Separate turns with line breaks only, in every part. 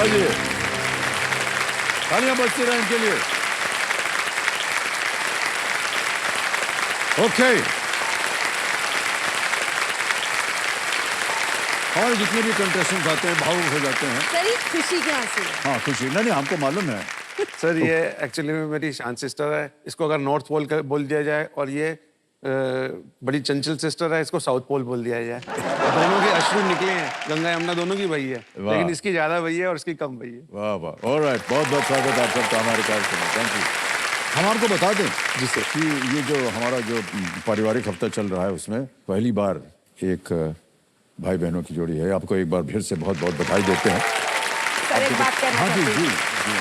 बताइए, तालियां बजती रहे इनके लिए। ओके, और जितने भी कंटेस्टेंट्स आते हैं भावुक हो जाते हैं।
सर ये खुशी के आंसू है।
हाँ खुशी, नहीं नहीं हमको मालूम है।
सर ये एक्चुअली में मेरी शांत सिस्टर है, इसको अगर नॉर्थ पोल बोल दिया जाए, और ये बड़ी चंचल सिस्टर है, इसको साउथ पोल बोल दिया जाए। दोनों के अश्रु निकले हैं, गंगा यमुना दोनों की बही है, लेकिन इसकी ज्यादा बही है और इसकी कम बही है।
वाह वाह, ऑलराइट, बहुत बहुत स्वागत आप सबका हमारे कार्यक्रम में, थैंक यू। हम आपको बता दें
जी सर
कि ये जो हमारा जो पारिवारिक हफ्ता चल रहा है उसमें पहली बार एक भाई बहनों की जोड़ी है। आपको एक बार फिर से बहुत बहुत बधाई देते हैं।
सर एक बात कहना
हाँ जी
चाहती
जी
हूँ।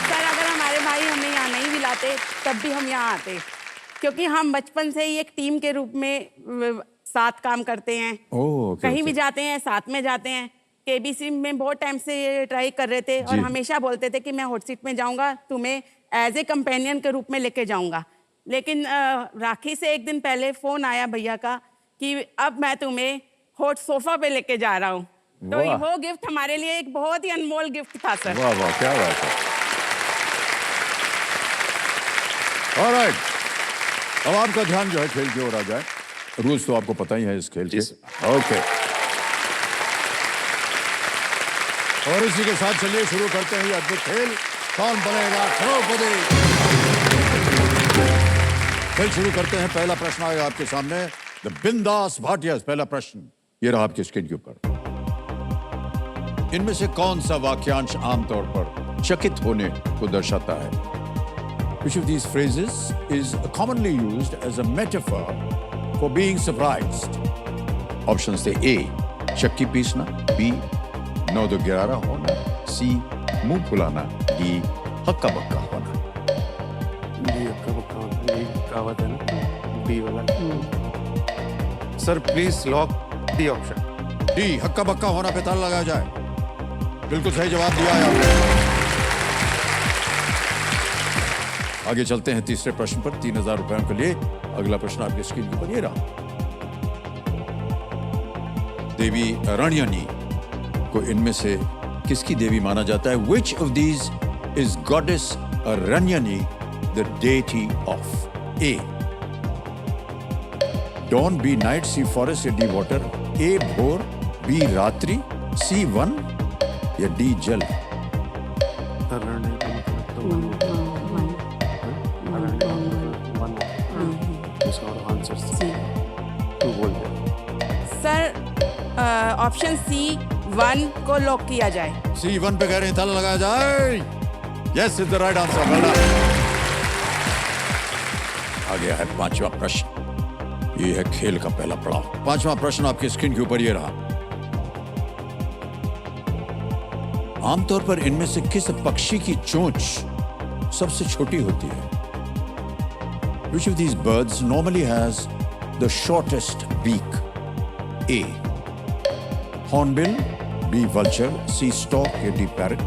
सर अगर हमारे भाई हमें यहाँ नहीं मिलाते तब भी हम यहाँ आते, क्योंकि हम बचपन से ही एक टीम के रूप में साथ काम करते हैं। कहीं भी जाते हैं साथ में जाते हैं। केबीसी में बहुत टाइम से ये ट्राई कर रहे थे और हमेशा बोलते थे कि मैं हॉट सीट में जाऊंगा, तुम्हें एज ए कंपेनियन के रूप में लेके जाऊंगा। लेकिन राखी से एक दिन पहले फोन आया भैया का कि अब मैं तुम्हें हॉट सोफा पे लेके जा रहा हूँ। तो वो गिफ्ट हमारे लिए एक बहुत ही अनमोल गिफ्ट था सर।
वाह वाह, क्या बात है। ऑलराइट, अब आपका ध्यान जो है खेल की ओर आ जाए। रूल्स तो आपको पता ही है इस खेल के। ओके, और इसी के साथ चलिए शुरू करते हैं ये अद्भुत खेल, कौन बनेगा करोड़पति। खेल शुरू करते हैं। पहला प्रश्न आएगा आपके सामने, द बिंदास भाटिया। पहला प्रश्न ये रहा आपके स्क्रीन के ऊपर। इनमें से कौन सा वाक्यांश आमतौर पर चकित होने को दर्शाता है? Which of these phrases is commonly used as a metaphor for being surprised? Options थे A, चक्की पीसना, B, नौ दो ग्यारह होना, C, मुंह फुलाना, D, हक्का बक्का होना।
डी हक्का बक्का होना, यही कहावत है ना, डी वाला। Sir please lock D option.
D, हक्का बक्का होना पे ताला लगाया जाए। बिल्कुल सही जवाब दिया है आपने। आगे चलते हैं तीसरे प्रश्न पर, 3000 रुपयों के लिए। अगला प्रश्न आपके स्क्रीन के ऊपर ये रहा। देवी रण्यनी को इनमें से किसकी देवी माना जाता है? Which of these is goddess Ranyani the deity of? A, dawn, B, night, C, forest, या D, water? A, भोर, B, रात्रि, C, वन, या D, जल?
सर ऑप्शन सी, वन को लॉक किया जाए।
सी, वन पे कह रहे हैं, ताला लगाया जाए। Yes is the right answer. आ गया है पांचवा प्रश्न। ये है खेल का पहला पड़ाव। पांचवा प्रश्न आपके स्क्रीन के ऊपर ये रहा। आमतौर पर इनमें से किस पक्षी की चोंच सबसे छोटी होती है? Which of these birds normally has the shortest beak? A, hornbill, B, vulture, C, stork, या D, parrot?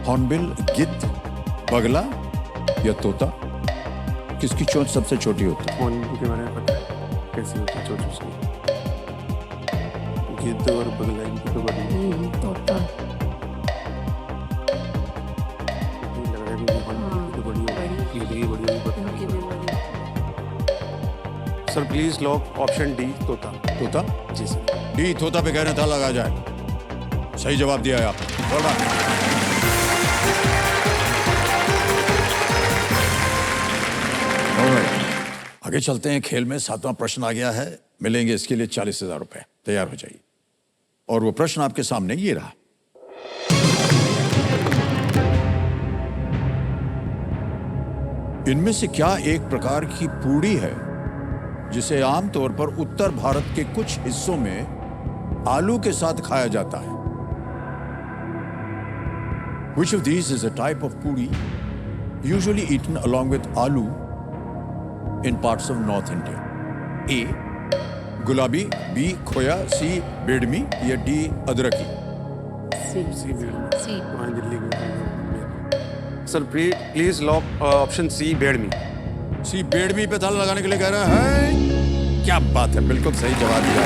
hornbill, गिद्ध, बगला या तोता? किसकी चोंच सबसे छोटी होती है?
hornbill के बारे में पता है कैसी होती है चोंच उसकी? गिद्ध और बगला इनकी तो बड़ी
तोता।
Sir please lock option D, तोता।
तोता?
जी सर।
डी, तोता पे कहने ताला लगा जाए। सही जवाब दिया है आपने। बोल रहा। आगे चलते हैं खेल में। सातवां प्रश्न आ गया है, मिलेंगे इसके लिए 40,000 रुपए। तैयार हो जाइए। और वो प्रश्न आपके सामने ये रहा। इनमें से क्या एक प्रकार की पूड़ी है जिसे आमतौर पर उत्तर भारत के कुछ हिस्सों में आलू के साथ खाया जाता है? Which of these is a type of puri usually eaten along with aloo in parts of North India? A, गुलाबी, B, खोया, C, बेडमी, या D, अदरकी?
दिल्ली में। Sir please lock option C, bedmi.
C, bedmi पे ताला लगाने के लिए कह रहा है। क्या बात है, बिल्कुल सही जवाब दिया। 40,000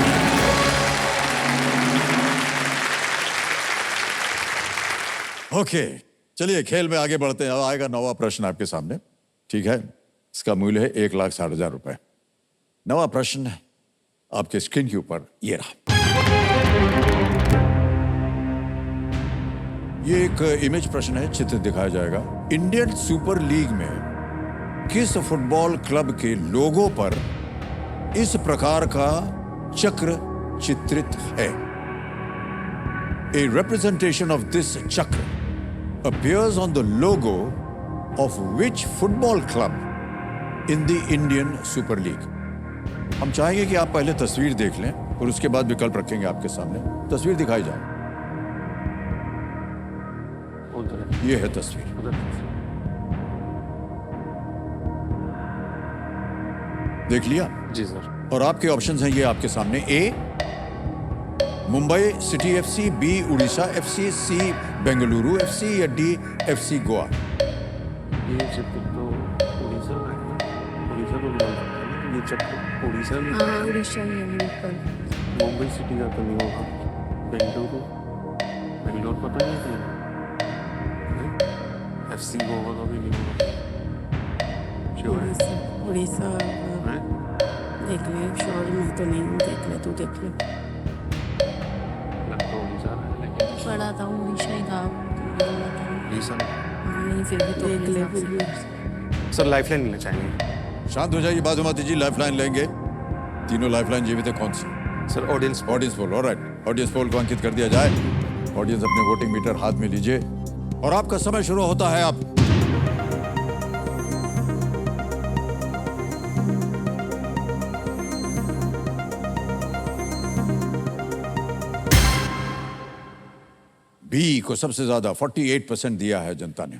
ओके, चलिए खेल में आगे बढ़ते हैं। अब आएगा नौवां प्रश्न आपके सामने, ठीक है। इसका मूल्य है 1,60,000 रुपए। नवा प्रश्न है आपके स्क्रीन के ऊपर, ये रहा। ये एक इमेज प्रश्न है, चित्र दिखाया जाएगा। इंडियन सुपर लीग में किस फुटबॉल क्लब के लोगो पर इस प्रकार का चक्र चित्रित है? A representation of this chakra appears on the logo of which football club in the Indian Super League? हम चाहेंगे कि आप पहले तस्वीर देख लें और उसके बाद विकल्प रखेंगे आपके सामने। तस्वीर दिखाई जाए। ये है तस्वीर। देख लिया?
जी सर।
और आपके ऑप्शंस हैं ये आपके सामने। A Mumbai city FC, B Orissa FC, C Bengaluru FC या डी एफसी गोवा।
ये चित्र तो उड़ीसा का है, उड़ीसा को बोल सकते हैं। ये चित्र उड़ीसा में,
हाँ उड़ीसा ही है बिल्कुल।
मुंबई सिटी का तो नहीं होगा। बेंगलुरु, बेंगलोर पता नहीं है। एफसी गोवा का भी नहीं होगा। श्योर है?
उड़ीसा
हैं?
देख ले, श्योर मैं तो नहीं हूँ, देख ले, तू देख ले।
लग तो उड़ीसा रहा है, लेकिन
पढ़ा था उड़ीसा ही था।
उड़ीसा में।
नहीं फिर भी तो देख ले, फिर भी।
सर लाइफलाइन लेना चाहेंगे?
शांत हो जाइए, बात मत दीजिए। लाइफलाइन लेंगे। तीनों लाइफलाइन जीवित है। कौन सी?
Sir audience
poll. Alright, audience poll को अंकित कर दिया जाए। ऑडियंस अपने वोटिंग मीटर हाथ में लीजिए और आपका समय शुरू होता है अब। बी को सबसे ज्यादा 48% दिया है जनता ने।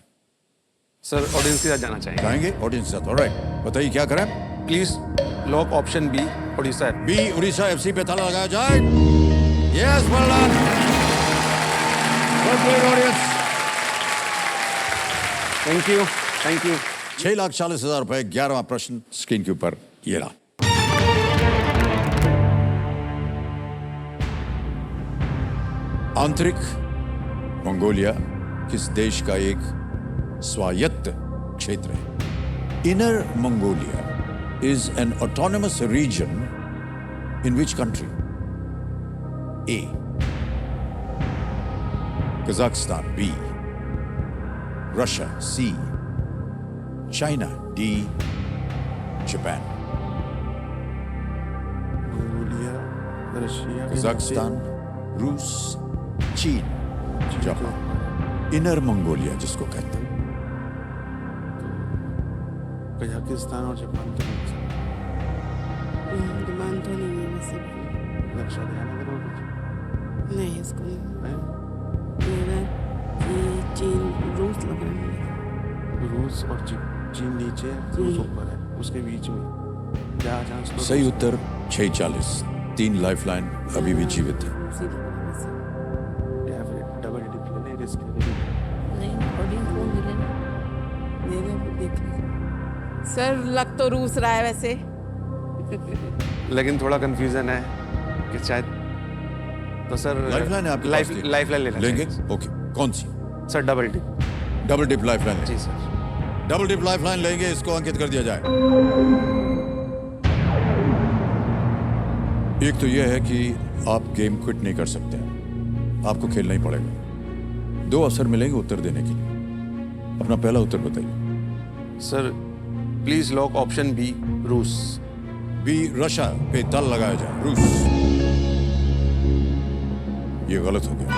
सर ऑडियंस के साथ जाना चाहेंगे?
जाएंगे ऑडियंस के साथ। ऑलराइट, बताइए क्या करें?
Please lock option B Orissa.
B Orissa FC पे ताला लगाया जाए। Yes, well done. Audience,
thank you, thank you.
6,40,000 रुपए। 11वां प्रश्न स्क्रीन के ऊपर, ये रहा। आंतरिक मंगोलिया किस देश का एक स्वायत्त क्षेत्र है? Inner Mongolia is an autonomous region in which country? A. Kazakhstan. B. Russia. C. China. D. Japan.
Mongolia, Russia,
Kazakhstan, रूस, चीन, जापान। इनर मंगोलिया जिसको कहते हैं।
कजाकिस्तान और जापान तो नहीं सकते।
डिमांड तो नहीं है वैसे।
लक्ष्य ध्यान अगर हो कुछ
नहीं इसको नहीं।
है?
मेरा ये चीन रूस लग रहा है।
रूस और चीन नीचे है, रूस ऊपर है, उसके बीच में जहाँ तो
सही उत्तर 6,40। 3 लाइफलाइन अभी भी जीवित है।
रूस ही लग रहा है वैसे।
या फिर डबल डिप्ले रिस्क है।
नहीं ऑडियंस को मिले ना, मेरे भी देख ले। सर लग तो रूस रहा है वैसे।
लेकिन थोड़ा कंफ्यूजन है कि शायद तो सर
लाइफलाइन है आपके पास?
लाइफलाइन लेना
लेंगे।
चाहिए।
ओके, कौन सी?
Sir double dip.
Double dip lifeline.
जी सर।
डबल डिप लाइफलाइन लेंगे, इसको अंकित कर दिया जाए। एक तो यह है कि आप गेम क्विट नहीं कर सकते हैं, आपको खेलना ही पड़ेगा। 2 अवसर मिलेंगे उत्तर देने के लिए। अपना पहला उत्तर बताइए।
Sir please lock option B रूस।
बी रशिया पे ताला लगाया जाए। रूस। ये गलत हो गया।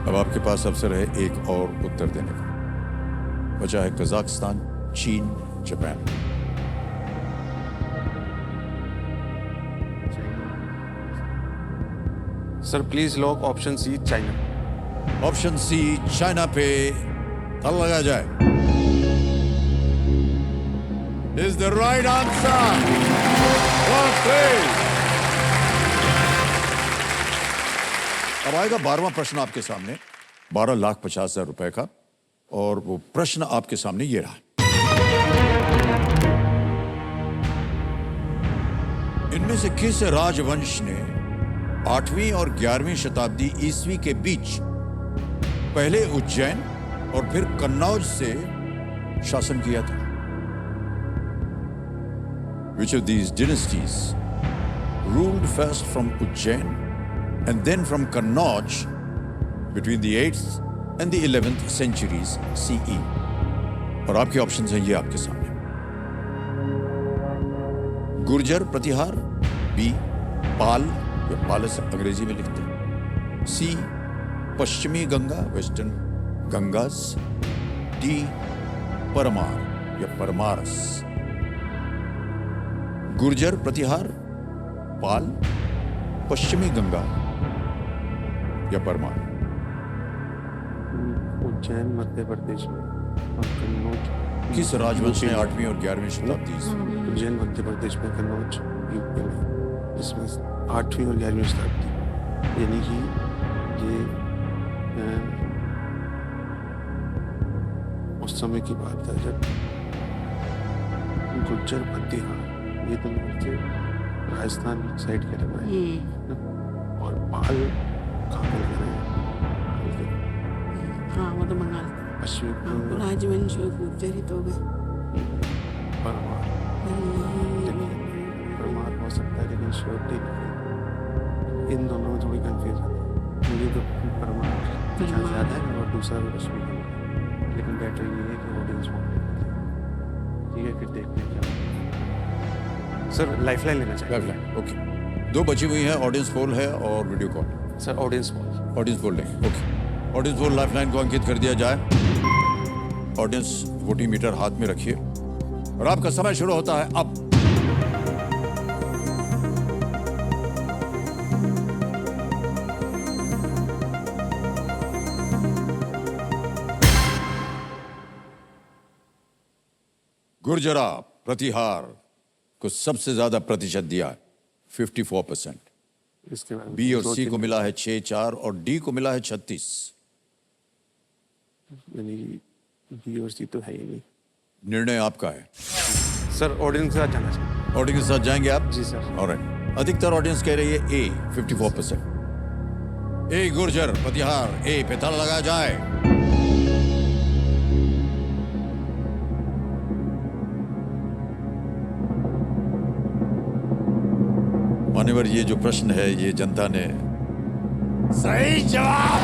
अब आपके पास अवसर है एक और उत्तर देने का। बचा है कजाकिस्तान, चीन, Japan.
Sir please lock option C China.
Option C China पे ताला लगाया जाए। Is the right answer. अब आएगा 12वां प्रश्न आपके सामने, 12,50,000 रुपए का। और वो प्रश्न आपके सामने ये रहा। इनमें से किस राजवंश ने 8वीं और 11वीं शताब्दी ईस्वी के बीच पहले उज्जैन और फिर कन्नौज से शासन किया था? Which of these dynasties ruled first from Ujjain and then from Kannauj between the 8th and the 11th centuries CE? और आपके ऑप्शंस हैं ये आपके सामने। गुर्जर प्रतिहार, बी पाल या पालस अंग्रेजी में लिखते हैं, सी पश्चिमी गंगा वेस्टर्न गंगास, डी परमार या परमारस। गुर्जर प्रतिहार, पाल, पश्चिमी गंगा या परमार।
उज्जैन मध्य प्रदेश में और कन्नौज
किस राजवंश ने 8वीं और 11वीं शताब्दी
उज्जैन मध्य प्रदेश में, कन्नौज यूपी में, जिसमें 8वीं और 11वीं शताब्दी, यानी कि ये उस समय की बात है जब गुज्जर प्रतिहार ये तो मुझे राजस्थान साइड के लग रहे हैं और पाल कहाँ पे लग रहे हैं?
हाँ वो तो बंगाल
पश्चिमी
राजवंश गुर्जर ही तो गए।
परमार परमार हो सकता है लेकिन श्योरिटी नहीं है। इन दोनों में थोड़ी कंफ्यूज है मुझे तो परमार ज़्यादा है और दूसरा भी पश्चिमी है, लेकिन बेटर ये है कि ऑडियंस मोड ठीक है फिर देखते हैं क्या। सर लाइफलाइन लेना चाहिए।
Lifeline, okay. दो बची हुई है, ऑडियंस पोल है और वीडियो कॉल।
सर ऑडियंस पोल।
ऑडियंस पोल लेंगे, ओके। ऑडियंस पोल लाइफलाइन को अंकित कर दिया जाए। ऑडियंस वोटिंग मीटर हाथ में रखिए और आपका समय शुरू होता है अब। गुर्जरा प्रतिहार को सबसे ज्यादा प्रतिशत दिया है 54%।
इसके बाद
बी और सी को मिला है 6-4 और डी को मिला है 36।
यानी बी और सी तो है ही नहीं।
निर्णय आपका है।
सर ऑडियंस के साथ जाना चाहिए।
ऑडियंस के साथ जाएंगे आप?
जी सर।
ऑलराइट। अधिकतर ऑडियंस कह रही है ए 54%। ए गुर्जर प्रतिहार, ए पे ताला लगाया जाए। मान्यवर, ये जो प्रश्न है ये जनता ने सही जवाब